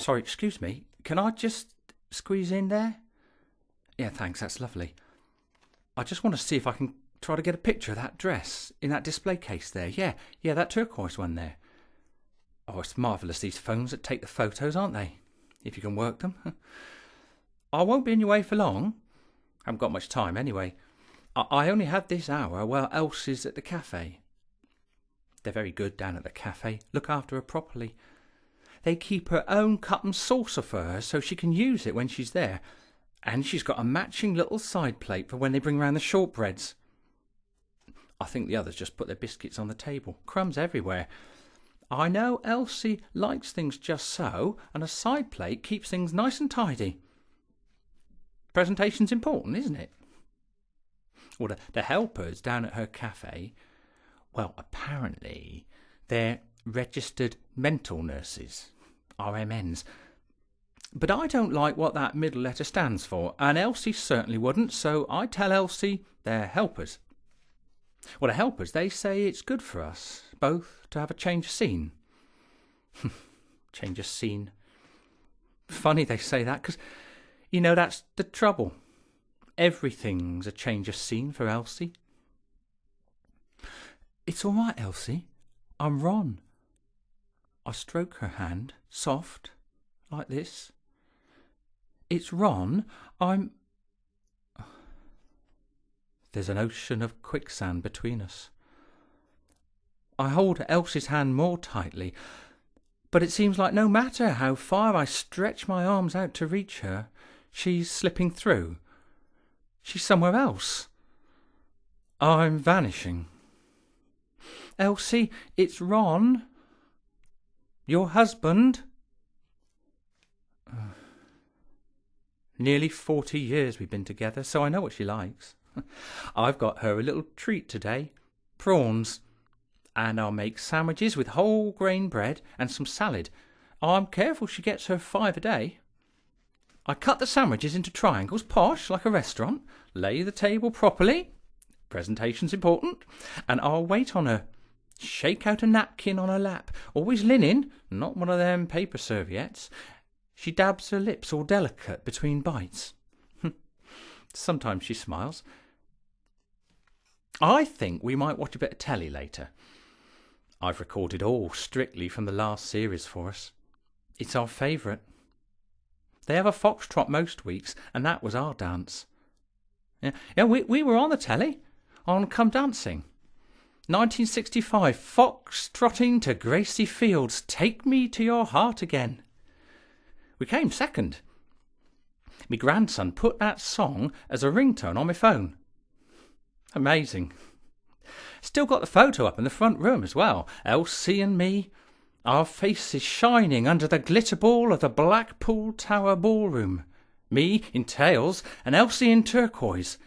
Sorry, excuse me. Can I just squeeze in there? Yeah, thanks, that's lovely. I just want to see if I can try to get a picture of that dress in that display case there. Yeah, that turquoise one there. Oh, it's marvellous, these phones that take the photos, aren't they? If you can work them. I won't be in your way for long. I haven't got much time anyway. I only had this hour while Elsie's at the cafe. They're very good down at the cafe. Look after her properly. They keep her own cup and saucer for her so she can use it when she's there. And she's got a matching little side plate for when they bring round the shortbreads. I think the others just put their biscuits on the table. Crumbs everywhere. I know Elsie likes things just so, and a side plate keeps things nice and tidy. Presentation's important, isn't it? Well, the helpers down at her cafe, well, apparently they're registered mental nurses, RMNs. But I don't like what that middle letter stands for, and Elsie certainly wouldn't, so I tell Elsie they're helpers. Well, the helpers, they say it's good for us both to have a change of scene. Change of scene. Funny they say that, because, you know, that's the trouble. Everything's a change of scene for Elsie. It's all right, Elsie. I'm Ron. I stroke her hand, soft, like this. It's Ron. There's an ocean of quicksand between us. I hold Elsie's hand more tightly, but it seems like no matter how far I stretch my arms out to reach her, she's slipping through. She's somewhere else. I'm vanishing. Elsie, it's Ron. Your husband. Nearly 40 years we've been together, so I know what she likes. I've got her a little treat today. Prawns. And I'll make sandwiches with whole grain bread and some salad. I'm careful she gets her 5 a day. I cut the sandwiches into triangles, posh, like a restaurant. Lay the table properly. Presentation's important. And I'll wait on her. Shake out a napkin on her lap. Always linen, not one of them paper serviettes. She dabs her lips all delicate between bites. Sometimes she smiles. I think we might watch a bit of telly later. I've recorded all strictly from the last series for us. It's our favourite. They have a foxtrot most weeks, and that was our dance. Yeah, we were on the telly, on Come Dancing. 1965, foxtrotting to Gracie Fields, Take Me to Your Heart Again. We came second. My grandson put that song as a ringtone on my phone. Amazing. Still got the photo up in the front room as well. Elsie and me, our faces shining under the glitter ball of the Blackpool Tower Ballroom. Me in tails and Elsie in turquoise.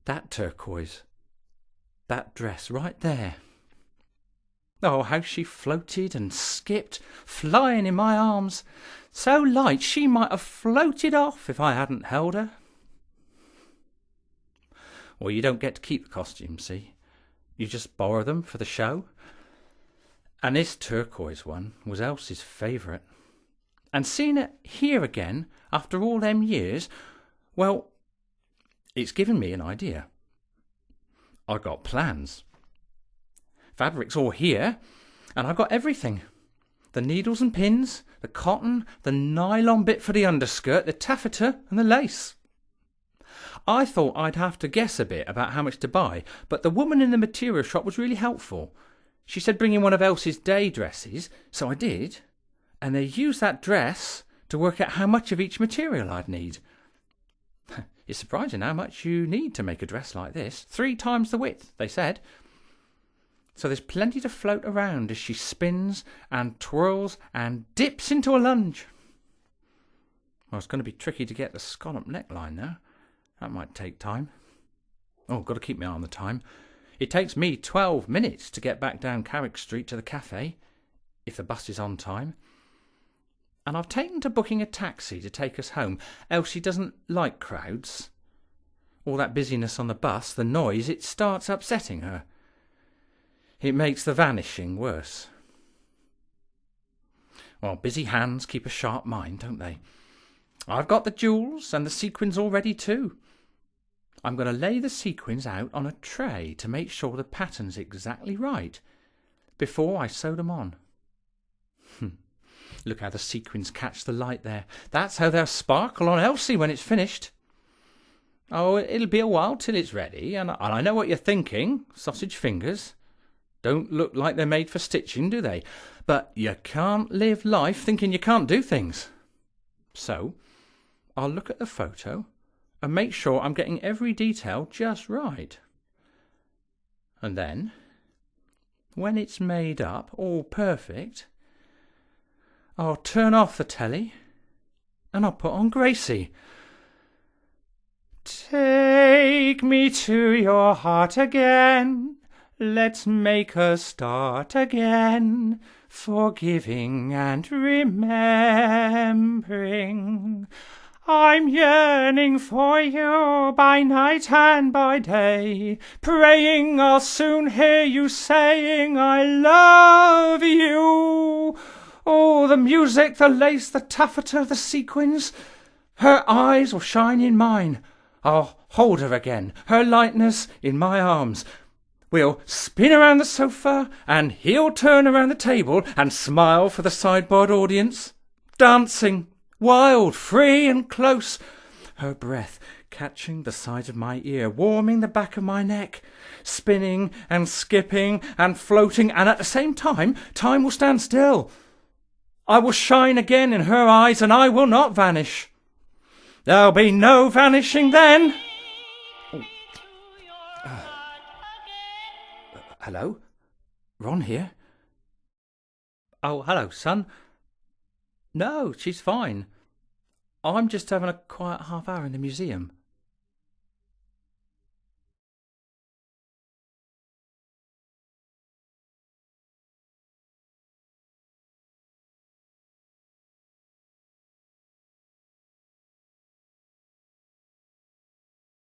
That turquoise. That dress right there. Oh, how she floated and skipped, flying in my arms. So light she might have floated off if I hadn't held her. Well, you don't get to keep the costumes, see? You just borrow them for the show. And this turquoise one was Elsie's favourite. And seeing it here again, after all them years, well, it's given me an idea. I got plans. Fabric's all here, and I've got everything. The needles and pins, the cotton, the nylon bit for the underskirt, the taffeta and the lace. I thought I'd have to guess a bit about how much to buy, but the woman in the material shop was really helpful. She said bring in one of Elsie's day dresses, so I did, and they used that dress to work out how much of each material I'd need. It's surprising how much you need to make a dress like this. 3 times the width, they said. So there's plenty to float around as she spins and twirls and dips into a lunge. Well, it's going to be tricky to get the scallop neckline now. That might take time. Oh, got to keep my eye on the time. It takes me 12 minutes to get back down Carrick Street to the cafe, if the bus is on time. And I've taken to booking a taxi to take us home. Elsie doesn't like crowds. All that busyness on the bus, the noise, it starts upsetting her. It makes the vanishing worse. Well, busy hands keep a sharp mind, don't they? I've got the jewels and the sequins all ready too. I'm going to lay the sequins out on a tray to make sure the pattern's exactly right before I sew them on. Look how the sequins catch the light there. That's how they'll sparkle on Elsie when it's finished. Oh, it'll be a while till it's ready, and I know what you're thinking, sausage fingers. Don't look like they're made for stitching, do they? But you can't live life thinking you can't do things. So, I'll look at the photo and make sure I'm getting every detail just right. And then, when it's made up, all perfect, I'll turn off the telly and I'll put on Gracie. Take me to your heart again, let's make a start again, forgiving and remembering. I'm yearning for you by night and by day, praying I'll soon hear you saying I love you. Oh, the music, the lace, the taffeta, the sequins. Her eyes will shine in mine. I'll hold her again, her lightness in my arms. We'll spin around the sofa, and he'll turn around the table and smile for the sideboard audience. Dancing, wild, free and close, her breath catching the side of my ear, warming the back of my neck, spinning and skipping and floating, and at the same time, time will stand still. I will shine again in her eyes, and I will not vanish. There'll be no vanishing then. Hello? Ron here? Oh, hello, son. No, she's fine. I'm just having a quiet half hour in the museum.